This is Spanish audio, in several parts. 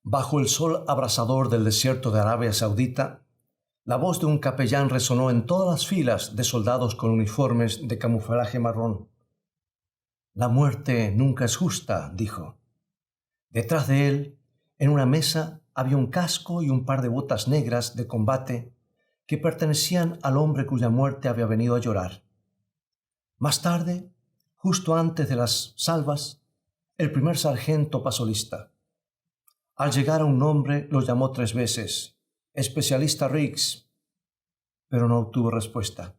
Bajo el sol abrasador del desierto de Arabia Saudita, la voz de un capellán resonó en todas las filas de soldados con uniformes de camuflaje marrón. «La muerte nunca es justa», dijo. Detrás de él, en una mesa, había un casco y un par de botas negras de combate que pertenecían al hombre cuya muerte había venido a llorar. Más tarde, justo antes de las salvas, el primer sargento pasó lista. Al llegar a un hombre lo llamó 3 veces, «Especialista Riggs», pero no obtuvo respuesta.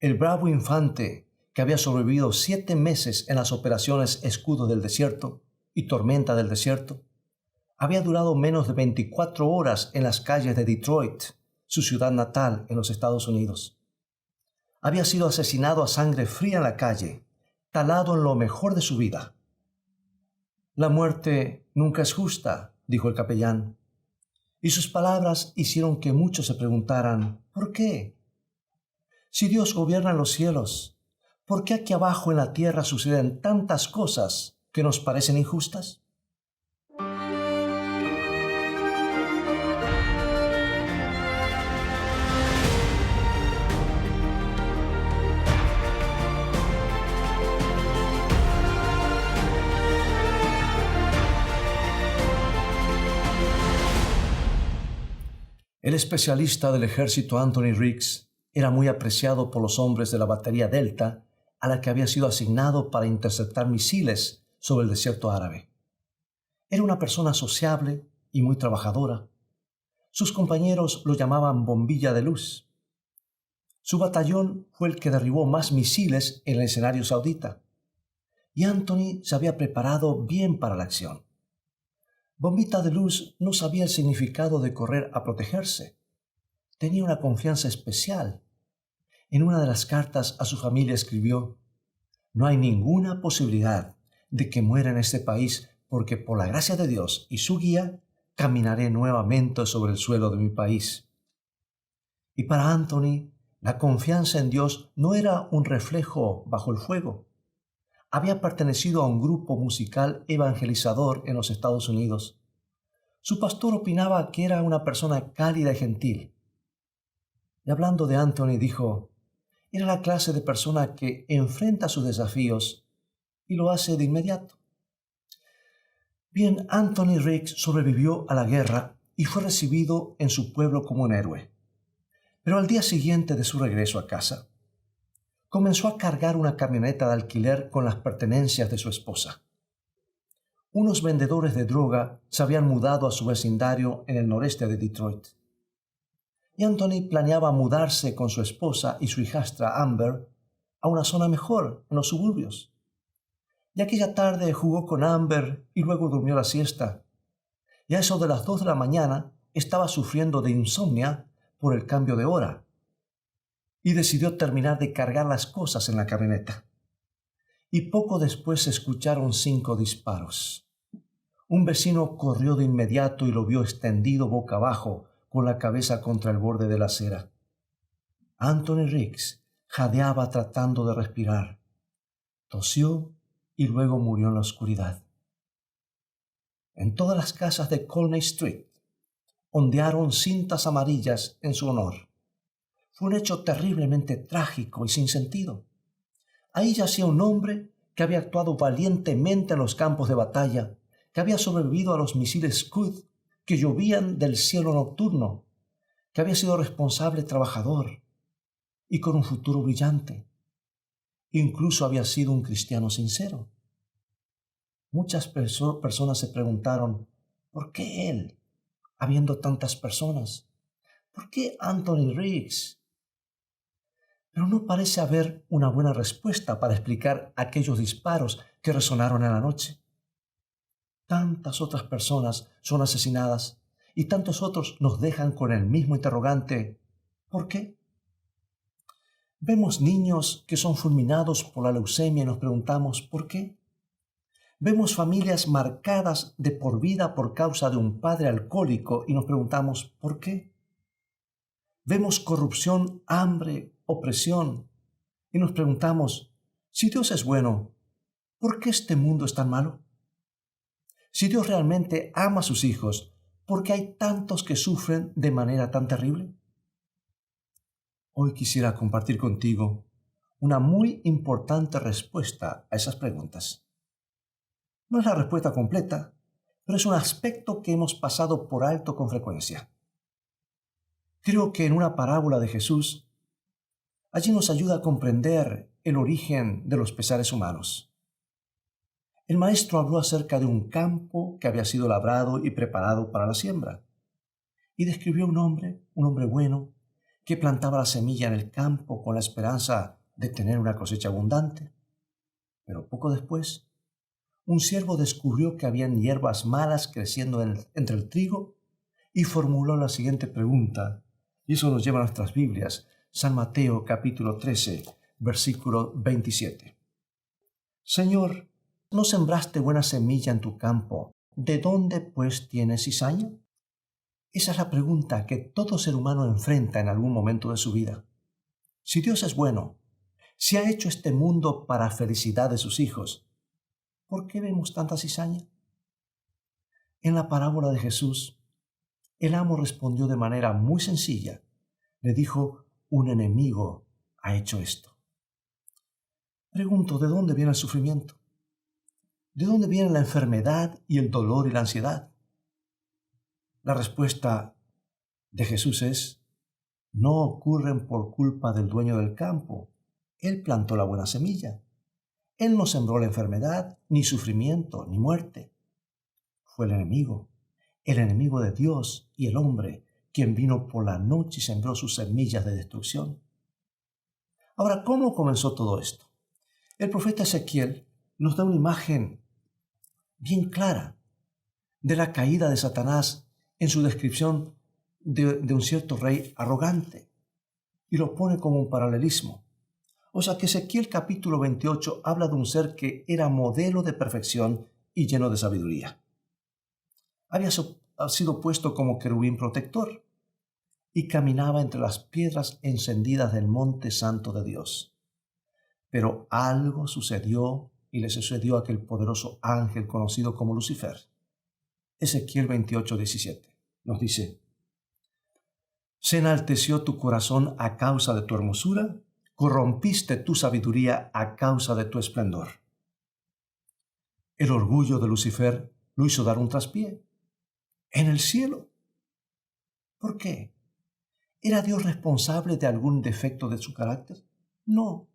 El bravo infante, que había sobrevivido 7 meses en las operaciones Escudo del Desierto y Tormenta del Desierto, había durado menos de 24 horas en las calles de Detroit, su ciudad natal en los Estados Unidos. Había sido asesinado a sangre fría en la calle, talado en lo mejor de su vida. «La muerte nunca es justa», dijo el capellán, y sus palabras hicieron que muchos se preguntaran, ¿por qué? Si Dios gobierna en los cielos, ¿por qué aquí abajo en la tierra suceden tantas cosas que nos parecen injustas? El especialista del ejército Anthony Riggs era muy apreciado por los hombres de la batería Delta a la que había sido asignado para interceptar misiles sobre el desierto árabe. Era una persona sociable y muy trabajadora. Sus compañeros lo llamaban bombilla de luz. Su batallón fue el que derribó más misiles en el escenario saudita, y Anthony se había preparado bien para la acción. Bombita de luz no sabía el significado de correr a protegerse. Tenía una confianza especial. En una de las cartas a su familia escribió: «No hay ninguna posibilidad de que muera en este país porque por la gracia de Dios y su guía caminaré nuevamente sobre el suelo de mi país». Y para Anthony, la confianza en Dios no era un reflejo bajo el fuego. Había pertenecido a un grupo musical evangelizador en los Estados Unidos. Su pastor opinaba que era una persona cálida y gentil. Y hablando de Anthony dijo, era la clase de persona que enfrenta sus desafíos y lo hace de inmediato. Bien, Anthony Riggs sobrevivió a la guerra y fue recibido en su pueblo como un héroe. Pero al día siguiente de su regreso a casa, comenzó a cargar una camioneta de alquiler con las pertenencias de su esposa. Unos vendedores de droga se habían mudado a su vecindario en el noreste de Detroit. Y Anthony planeaba mudarse con su esposa y su hijastra Amber a una zona mejor, en los suburbios. Y aquella tarde jugó con Amber y luego durmió la siesta. Y a eso de las 2 de la mañana estaba sufriendo de insomnia por el cambio de hora. Y decidió terminar de cargar las cosas en la camioneta. Y poco después se escucharon 5 disparos. Un vecino corrió de inmediato y lo vio extendido boca abajo, con la cabeza contra el borde de la acera. Anthony Riggs jadeaba tratando de respirar. Tosió y luego murió en la oscuridad. En todas las casas de Colney Street ondearon cintas amarillas en su honor. Fue un hecho terriblemente trágico y sin sentido. Ahí yacía un hombre que había actuado valientemente en los campos de batalla, que había sobrevivido a los misiles Scud que llovían del cielo nocturno, que había sido responsable trabajador y con un futuro brillante. Incluso había sido un cristiano sincero. Muchas personas se preguntaron, ¿por qué él, habiendo tantas personas? ¿Por qué Anthony Riggs? Pero no parece haber una buena respuesta para explicar aquellos disparos que resonaron en la noche. Tantas otras personas son asesinadas y tantos otros nos dejan con el mismo interrogante, ¿por qué? Vemos niños que son fulminados por la leucemia y nos preguntamos, ¿por qué? Vemos familias marcadas de por vida por causa de un padre alcohólico y nos preguntamos, ¿por qué? Vemos corrupción, hambre, opresión y nos preguntamos, si Dios es bueno, ¿por qué este mundo es tan malo? Si Dios realmente ama a sus hijos, ¿por qué hay tantos que sufren de manera tan terrible? Hoy quisiera compartir contigo una muy importante respuesta a esas preguntas. No es la respuesta completa, pero es un aspecto que hemos pasado por alto con frecuencia. Creo que en una parábola de Jesús, allí nos ayuda a comprender el origen de los pesares humanos. El maestro habló acerca de un campo que había sido labrado y preparado para la siembra, y describió un hombre bueno, que plantaba la semilla en el campo con la esperanza de tener una cosecha abundante. Pero poco después, un siervo descubrió que habían hierbas malas creciendo entre el trigo y formuló la siguiente pregunta, y eso nos lleva a nuestras Biblias, San Mateo capítulo 13, versículo 27. Señor, ¿no sembraste buena semilla en tu campo? ¿De dónde pues tienes cizaña? Esa es la pregunta que todo ser humano enfrenta en algún momento de su vida. Si Dios es bueno, si ha hecho este mundo para felicidad de sus hijos, ¿por qué vemos tanta cizaña? En la parábola de Jesús, el amo respondió de manera muy sencilla. Le dijo, un enemigo ha hecho esto. Pregunto, ¿de dónde viene el sufrimiento? ¿De dónde viene la enfermedad y el dolor y la ansiedad? La respuesta de Jesús es, no ocurren por culpa del dueño del campo. Él plantó la buena semilla. Él no sembró la enfermedad, ni sufrimiento, ni muerte. Fue el enemigo de Dios y el hombre, quien vino por la noche y sembró sus semillas de destrucción. Ahora, ¿cómo comenzó todo esto? El profeta Ezequiel nos da una imagen bien clara de la caída de Satanás en su descripción de un cierto rey arrogante, y lo pone como un paralelismo. O sea que Ezequiel capítulo 28 habla de un ser que era modelo de perfección y lleno de sabiduría. Había sido puesto como querubín protector y caminaba entre las piedras encendidas del monte santo de Dios. Pero algo sucedió y le sucedió a aquel poderoso ángel conocido como Lucifer. Ezequiel 28, 17 nos dice, ¿se enalteció tu corazón a causa de tu hermosura? ¿Corrompiste tu sabiduría a causa de tu esplendor? El orgullo de Lucifer lo hizo dar un traspié en el cielo. ¿Por qué? ¿Era Dios responsable de algún defecto de su carácter? No.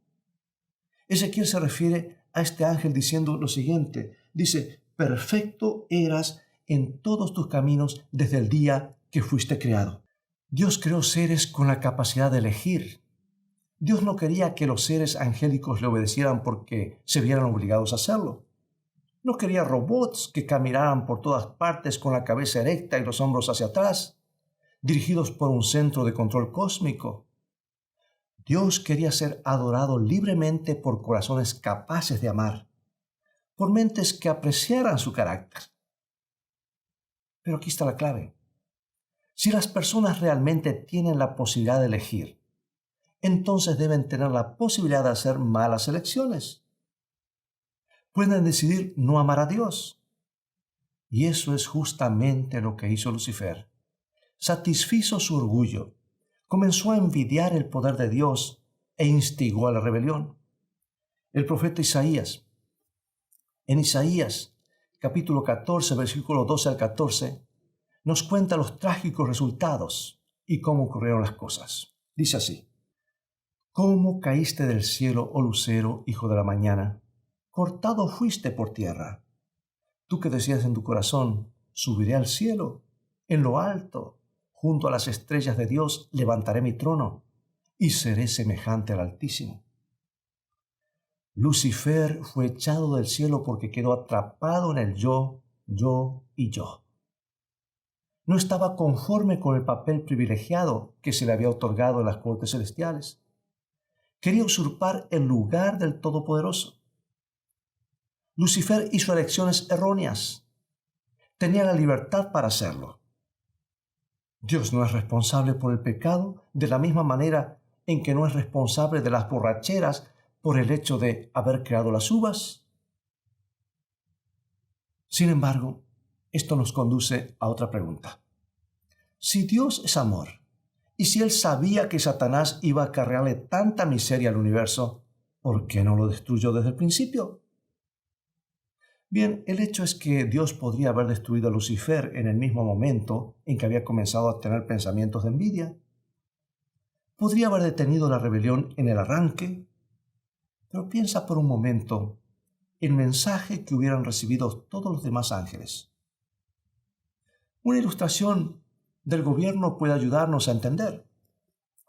Ezequiel se refiere a este ángel diciendo lo siguiente. Dice, perfecto eras en todos tus caminos desde el día que fuiste creado. Dios creó seres con la capacidad de elegir. Dios no quería que los seres angélicos le obedecieran porque se vieran obligados a hacerlo. No quería robots que caminaran por todas partes con la cabeza erecta y los hombros hacia atrás, dirigidos por un centro de control cósmico. Dios quería ser adorado libremente por corazones capaces de amar, por mentes que apreciaran su carácter. Pero aquí está la clave. Si las personas realmente tienen la posibilidad de elegir, entonces deben tener la posibilidad de hacer malas elecciones. Pueden decidir no amar a Dios. Y eso es justamente lo que hizo Lucifer. Satisfizo su orgullo, comenzó a envidiar el poder de Dios e instigó a la rebelión. El profeta Isaías, en Isaías capítulo 14, versículo 12 al 14, nos cuenta los trágicos resultados y cómo ocurrieron las cosas. Dice así, ¿cómo caíste del cielo, oh lucero, hijo de la mañana? Cortado fuiste por tierra. Tú que decías en tu corazón, subiré al cielo, en lo alto, junto a las estrellas de Dios levantaré mi trono y seré semejante al Altísimo. Lucifer fue echado del cielo porque quedó atrapado en el yo y yo. No estaba conforme con el papel privilegiado que se le había otorgado en las cortes celestiales. Quería usurpar el lugar del Todopoderoso. Lucifer hizo elecciones erróneas. Tenía la libertad para hacerlo. Dios no es responsable por el pecado de la misma manera en que no es responsable de las borracheras por el hecho de haber creado las uvas. Sin embargo, Esto nos conduce a otra pregunta. Si Dios es amor, y si Él sabía que Satanás iba a acarrearle tanta miseria al universo, ¿por qué no lo destruyó desde el principio? Bien, el hecho es que Dios podría haber destruido a Lucifer en el mismo momento en que había comenzado a tener pensamientos de envidia. Podría haber detenido la rebelión en el arranque, pero piensa por un momento el mensaje que hubieran recibido todos los demás ángeles. Una ilustración del gobierno puede ayudarnos a entender.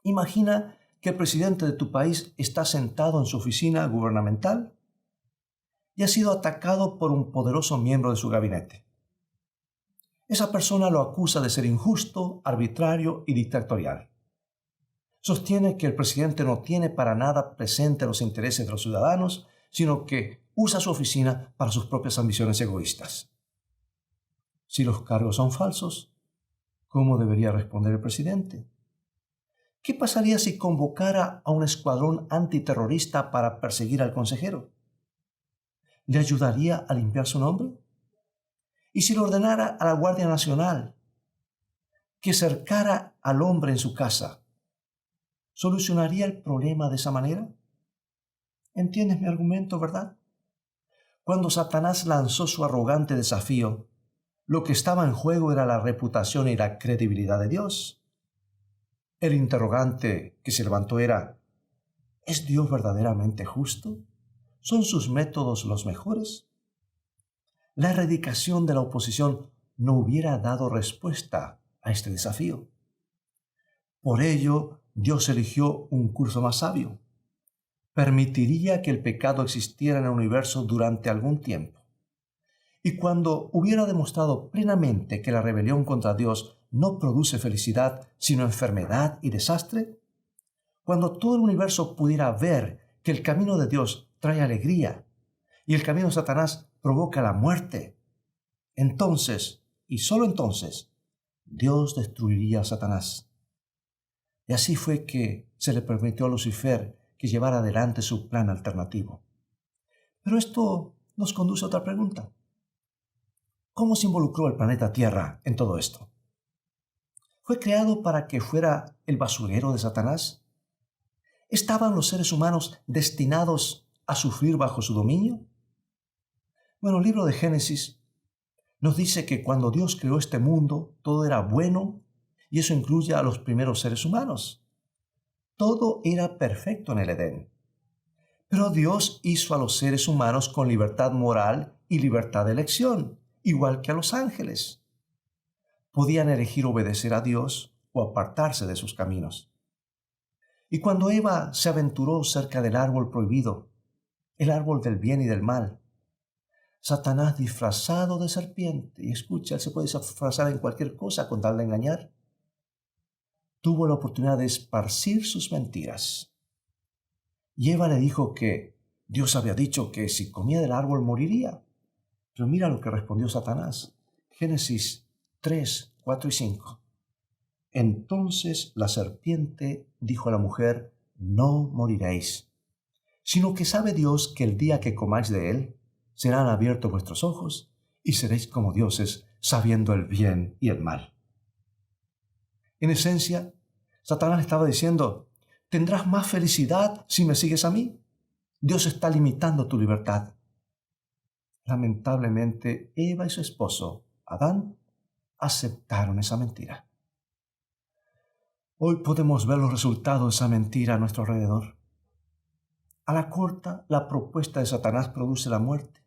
Imagina que el presidente de tu país está sentado en su oficina gubernamental y ha sido atacado por un poderoso miembro de su gabinete. Esa persona lo acusa de ser injusto, arbitrario y dictatorial. Sostiene que el presidente no tiene para nada presente los intereses de los ciudadanos, sino que usa su oficina para sus propias ambiciones egoístas. Si los cargos son falsos, ¿cómo debería responder el presidente? ¿Qué pasaría si convocara a un escuadrón antiterrorista para perseguir al consejero? ¿Le ayudaría a limpiar su nombre? ¿Y si le ordenara a la Guardia Nacional que cercara al hombre en su casa? ¿Solucionaría el problema de esa manera? ¿Entiendes mi argumento, verdad? Cuando Satanás lanzó su arrogante desafío, lo que estaba en juego era la reputación y la credibilidad de Dios. El interrogante que se levantó era: ¿es Dios verdaderamente justo? ¿Son sus métodos los mejores? La erradicación de la oposición no hubiera dado respuesta a este desafío. Por ello, Dios eligió un curso más sabio. Permitiría que el pecado existiera en el universo durante algún tiempo. Y cuando hubiera demostrado plenamente que la rebelión contra Dios no produce felicidad, sino enfermedad y desastre, cuando todo el universo pudiera ver que el camino de Dios trae alegría y el camino de Satanás provoca la muerte, entonces, y solo entonces, Dios destruiría a Satanás. Y así fue que se le permitió a Lucifer que llevara adelante su plan alternativo. Pero esto nos conduce a otra pregunta. ¿Cómo se involucró el planeta Tierra en todo esto? ¿Fue creado para que fuera el basurero de Satanás? ¿Estaban los seres humanos destinados a sufrir bajo su dominio? Bueno, el libro de Génesis nos dice que cuando Dios creó este mundo, todo era bueno, y eso incluye a los primeros seres humanos. Todo era perfecto en el Edén. Pero Dios hizo a los seres humanos con libertad moral y libertad de elección, igual que a los ángeles. Podían elegir obedecer a Dios o apartarse de sus caminos. Y cuando Eva se aventuró cerca del árbol prohibido, el árbol del bien y del mal, Satanás, disfrazado de serpiente, y escucha, él se puede disfrazar en cualquier cosa con tal de engañar, tuvo la oportunidad de esparcir sus mentiras. Y Eva le dijo que Dios había dicho que si comía del árbol moriría. Pero mira lo que respondió Satanás. Génesis 3, 4 y 5. Entonces la serpiente dijo a la mujer: no moriréis, sino que sabe Dios que el día que comáis de él, serán abiertos vuestros ojos y seréis como dioses, sabiendo el bien y el mal. En esencia, Satanás estaba diciendo: tendrás más felicidad si me sigues a mí. Dios está limitando tu libertad. Lamentablemente, Eva y su esposo, Adán, aceptaron esa mentira. Hoy podemos ver los resultados de esa mentira a nuestro alrededor. A la corta, la propuesta de Satanás produce la muerte.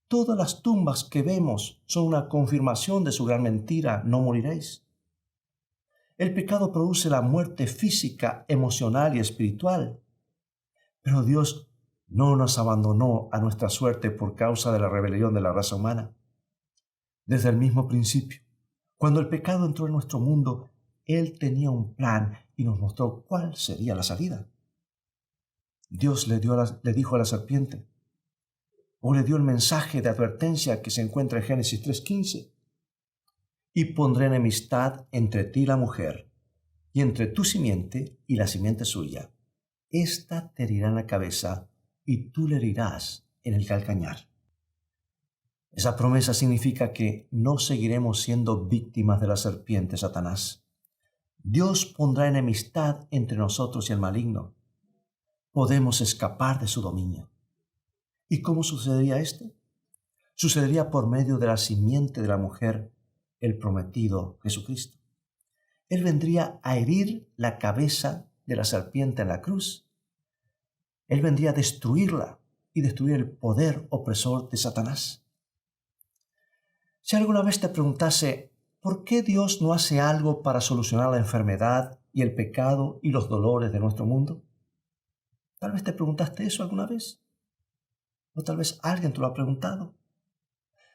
Todas las tumbas que vemos son una confirmación de su gran mentira: no moriréis. El pecado produce la muerte física, emocional y espiritual. Pero Dios no nos abandonó a nuestra suerte por causa de la rebelión de la raza humana. Desde el mismo principio, cuando el pecado entró en nuestro mundo, Él tenía un plan y nos mostró cuál sería la salida. Dios le dijo a la serpiente, o le dio el mensaje de advertencia que se encuentra en Génesis 3:15. Y pondré enemistad entre ti y la mujer, y entre tu simiente y la simiente suya. Esta te herirá en la cabeza, y tú le herirás en el calcañar. Esa promesa significa que no seguiremos siendo víctimas de la serpiente Satanás. Dios pondrá enemistad entre nosotros y el maligno. Podemos escapar de su dominio. ¿Y cómo sucedería esto? Sucedería por medio de la simiente de la mujer, el prometido Jesucristo. Él vendría a herir la cabeza de la serpiente en la cruz. Él vendría a destruirla y destruir el poder opresor de Satanás. Si alguna vez te preguntase, ¿por qué Dios no hace algo para solucionar la enfermedad y el pecado y los dolores de nuestro mundo? Tal vez te preguntaste eso alguna vez. O tal vez alguien te lo ha preguntado.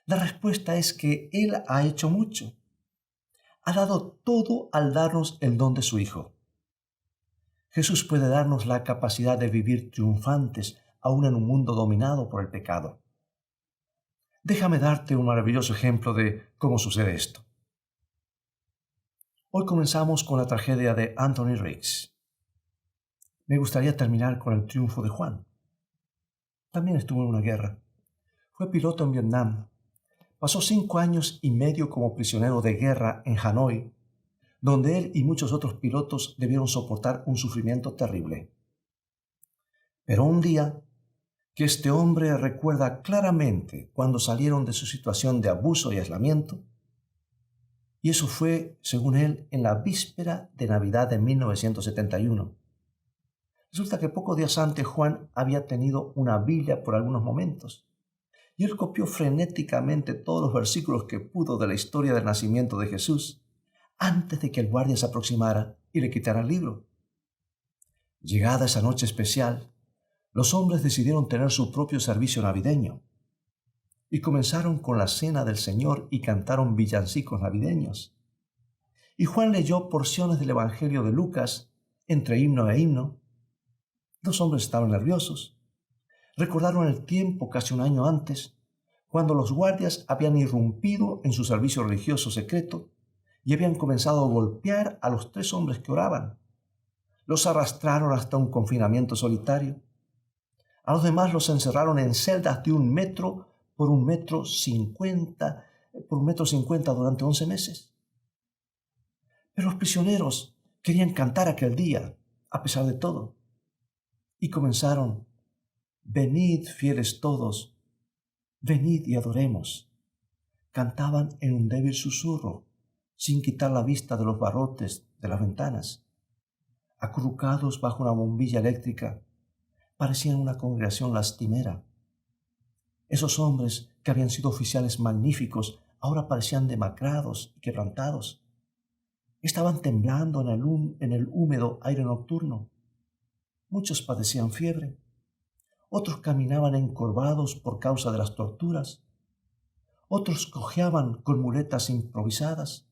La respuesta es que Él ha hecho mucho. Ha dado todo al darnos el don de su Hijo. Jesús puede darnos la capacidad de vivir triunfantes aún en un mundo dominado por el pecado. Déjame darte un maravilloso ejemplo de cómo sucede esto. Hoy comenzamos con la tragedia de Anthony Riggs. Me gustaría terminar con el triunfo de Juan. También estuvo en una guerra. Fue piloto en Vietnam. Pasó 5 años y medio como prisionero de guerra en Hanoi, donde él y muchos otros pilotos debieron soportar un sufrimiento terrible. Pero un día, que este hombre recuerda claramente cuando salieron de su situación de abuso y aislamiento, y eso fue, según él, en la víspera de Navidad de 1971. Resulta que pocos días antes Juan había tenido una Biblia por algunos momentos, y él copió frenéticamente todos los versículos que pudo de la historia del nacimiento de Jesús, antes de que el guardia se aproximara y le quitara el libro. Llegada esa noche especial, los hombres decidieron tener su propio servicio navideño y comenzaron con la cena del Señor y cantaron villancicos navideños. Y Juan leyó porciones del Evangelio de Lucas entre himno e himno. Los hombres estaban nerviosos. Recordaron el tiempo casi un año antes, cuando los guardias habían irrumpido en su servicio religioso secreto y habían comenzado a golpear a los 3 hombres que oraban. Los arrastraron hasta un confinamiento solitario. A los demás los encerraron en celdas de 1 metro por 1,50 m durante 11 meses. Pero los prisioneros querían cantar aquel día, a pesar de todo. Y comenzaron: venid, fieles todos, venid y adoremos. Cantaban en un débil susurro, sin quitar la vista de los barrotes de las ventanas. Acurrucados bajo una bombilla eléctrica, parecían una congregación lastimera. Esos hombres que habían sido oficiales magníficos ahora parecían demacrados y quebrantados. Estaban temblando en el húmedo aire nocturno. Muchos padecían fiebre. Otros caminaban encorvados por causa de las torturas. Otros cojeaban con muletas improvisadas.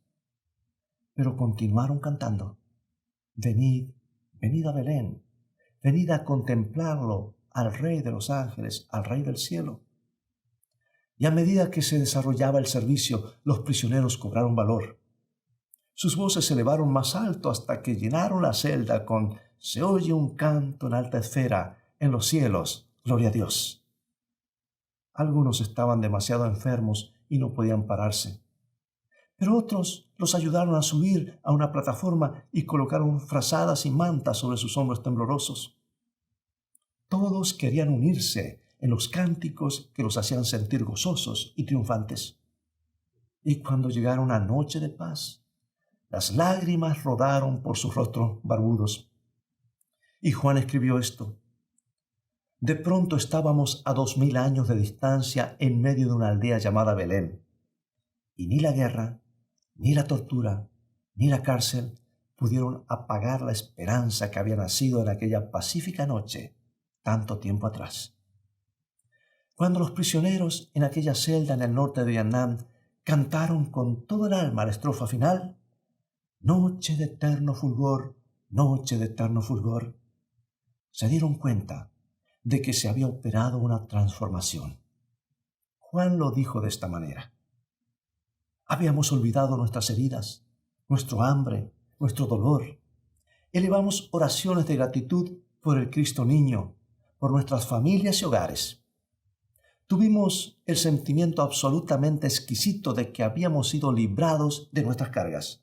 Pero continuaron cantando: venid, venid a Belén. Venid a contemplarlo, al Rey de los ángeles, al Rey del cielo. Y a medida que se desarrollaba el servicio, los prisioneros cobraron valor. Sus voces se elevaron más alto hasta que llenaron la celda con: se oye un canto en alta esfera, en los cielos, gloria a Dios. Algunos estaban demasiado enfermos y no podían pararse, pero otros los ayudaron a subir a una plataforma y colocaron frazadas y mantas sobre sus hombros temblorosos. Todos querían unirse en los cánticos que los hacían sentir gozosos y triunfantes. Y cuando llegaron a noche de paz, las lágrimas rodaron por sus rostros barbudos. Y Juan escribió esto: de pronto estábamos a 2000 años de distancia en medio de una aldea llamada Belén, y ni la guerra, ni la tortura, ni la cárcel pudieron apagar la esperanza que había nacido en aquella pacífica noche, tanto tiempo atrás. Cuando los prisioneros en aquella celda en el norte de Vietnam cantaron con todo el alma la estrofa final: noche de eterno fulgor, noche de eterno fulgor, se dieron cuenta de que se había operado una transformación. Juan lo dijo de esta manera: habíamos olvidado nuestras heridas, nuestro hambre, nuestro dolor. Elevamos oraciones de gratitud por el Cristo niño, por nuestras familias y hogares. Tuvimos el sentimiento absolutamente exquisito de que habíamos sido librados de nuestras cargas.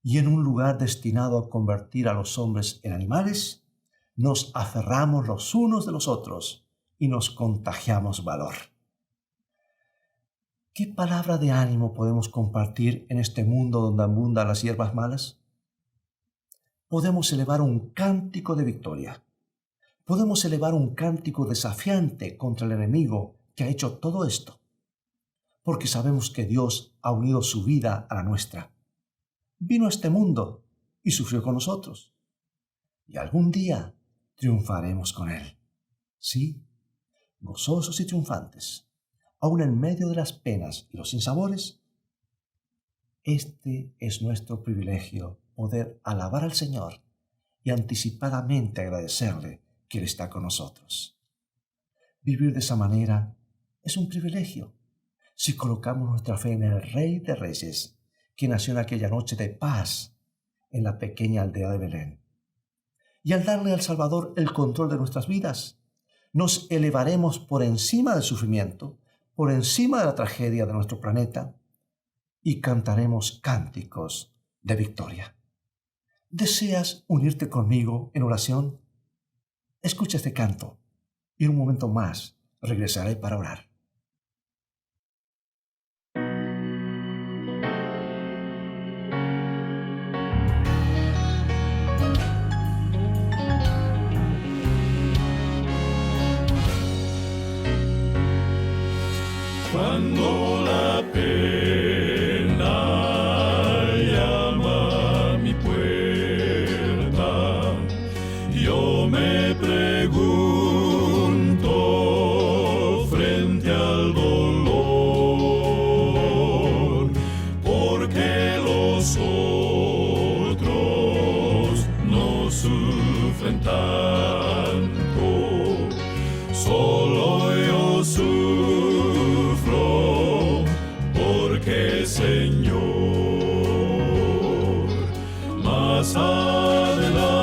Y en un lugar destinado a convertir a los hombres en animales, nos aferramos los unos de los otros y nos contagiamos valor. ¿Qué palabra de ánimo podemos compartir en este mundo donde abundan las hierbas malas? Podemos elevar un cántico de victoria. Podemos elevar un cántico desafiante contra el enemigo que ha hecho todo esto, porque sabemos que Dios ha unido su vida a la nuestra. Vino a este mundo y sufrió con nosotros. Y algún día triunfaremos con Él. Sí, gozosos y triunfantes, aun en medio de las penas y los sinsabores. Este es nuestro privilegio, poder alabar al Señor y anticipadamente agradecerle que Él está con nosotros. Vivir de esa manera es un privilegio si colocamos nuestra fe en el Rey de Reyes, que nació en aquella noche de paz en la pequeña aldea de Belén. Y al darle al Salvador el control de nuestras vidas, nos elevaremos por encima del sufrimiento, por encima de la tragedia de nuestro planeta, y cantaremos cánticos de victoria. ¿Deseas unirte conmigo en oración? Escucha este canto y en un momento más regresaré para orar. Cuando la pena llama a mi puerta, yo me pregunto frente al dolor, ¿por qué los otros no sufren tanto? Solo yo sufro, porque Señor, más adelante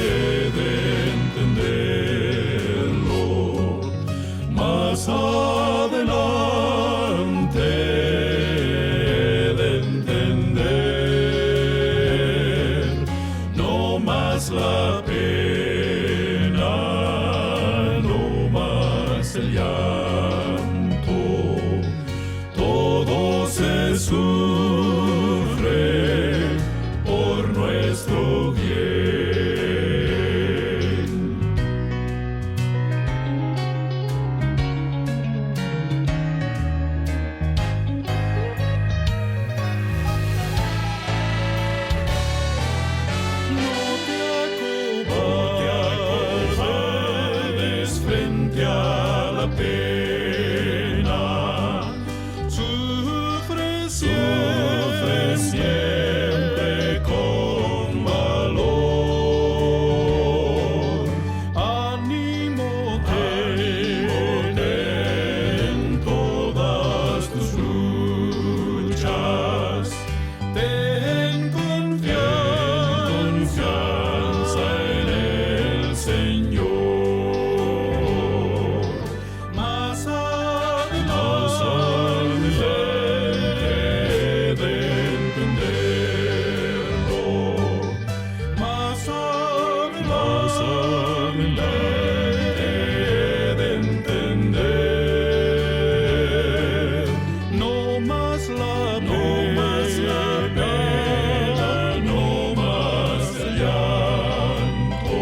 he de entenderlo, más adelante he de entender, no más la pena, no más el llanto, todo se sufre por nuestro bien. No te acobardes frente a la pena, sufre siempre con valor. Anímote en todas tus luchas, ten confianza en el Señor. Más adelante de entenderlo, más adelante de entender, no más la pena, no más el llanto.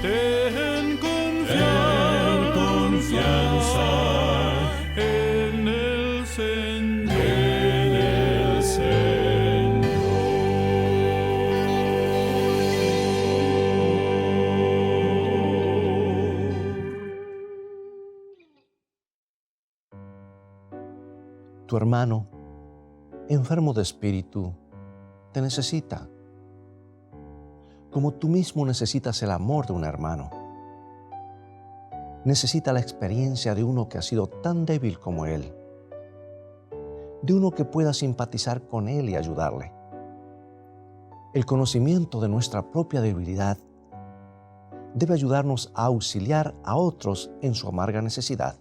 Ten confianza en el Tu hermano, enfermo de espíritu, te necesita, como tú mismo necesitas el amor de un hermano. Necesita la experiencia de uno que ha sido tan débil como él, de uno que pueda simpatizar con él y ayudarle. El conocimiento de nuestra propia debilidad debe ayudarnos a auxiliar a otros en su amarga necesidad.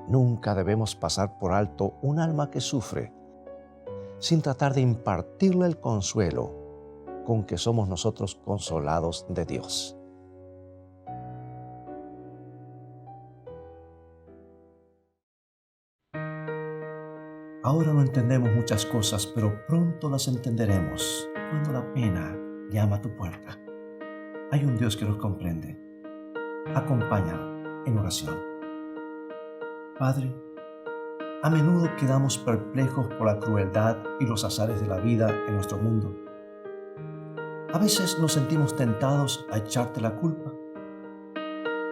Nunca debemos pasar por alto un alma que sufre, sin tratar de impartirle el consuelo con que somos nosotros consolados de Dios. Ahora no entendemos muchas cosas, pero pronto las entenderemos cuando la pena llama a tu puerta. Hay un Dios que nos comprende. Acompáñalo en oración. Padre, a menudo quedamos perplejos por la crueldad y los azares de la vida en nuestro mundo. A veces nos sentimos tentados a echarte la culpa,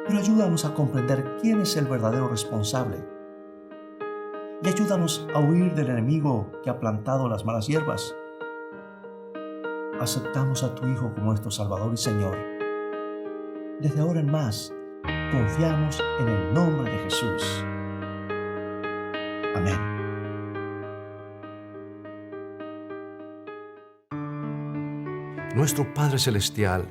pero ayúdanos a comprender quién es el verdadero responsable y ayúdanos a huir del enemigo que ha plantado las malas hierbas. Aceptamos a tu Hijo como nuestro Salvador y Señor. Desde ahora en más, confiamos en el nombre de Jesús. Amén. Nuestro Padre Celestial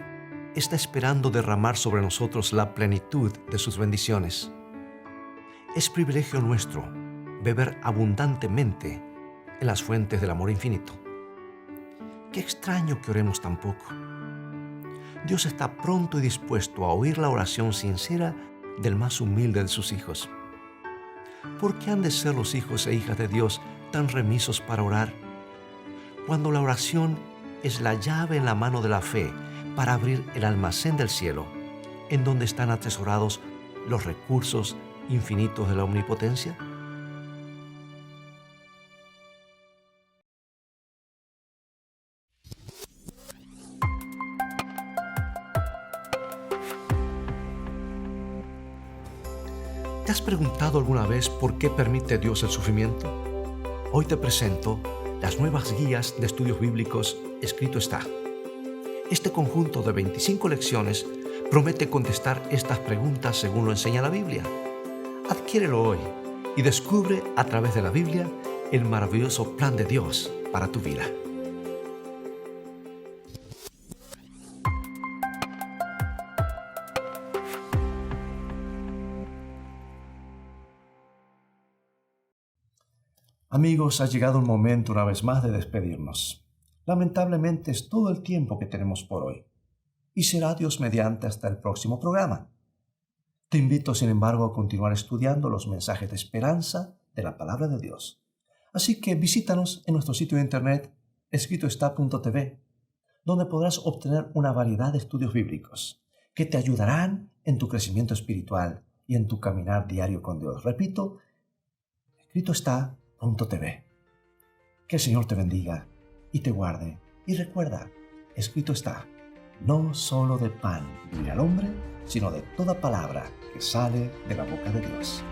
está esperando derramar sobre nosotros la plenitud de sus bendiciones. Es privilegio nuestro beber abundantemente en las fuentes del amor infinito. Qué extraño que oremos tan poco. Dios está pronto y dispuesto a oír la oración sincera del más humilde de sus hijos. ¿Por qué han de ser los hijos e hijas de Dios tan remisos para orar? Cuando la oración es la llave en la mano de la fe para abrir el almacén del cielo, en donde están atesorados los recursos infinitos de la omnipotencia. ¿Te has preguntado alguna vez por qué permite Dios el sufrimiento? Hoy te presento las nuevas guías de estudios bíblicos Escrito está. Este conjunto de 25 lecciones promete contestar estas preguntas según lo enseña la Biblia. Adquiérelo hoy y descubre a través de la Biblia el maravilloso plan de Dios para tu vida. Amigos, ha llegado el momento una vez más de despedirnos. Lamentablemente es todo el tiempo que tenemos por hoy, y será Dios mediante hasta el próximo programa. Te invito, sin embargo, a continuar estudiando los mensajes de esperanza de la Palabra de Dios. Así que visítanos en nuestro sitio de internet escritoestá.tv, donde podrás obtener una variedad de estudios bíblicos que te ayudarán en tu crecimiento espiritual y en tu caminar diario con Dios. Repito, escritoestá.tv. Que el Señor te bendiga y te guarde. Y recuerda, escrito está, no solo de pan vivirá el hombre, sino de toda palabra que sale de la boca de Dios.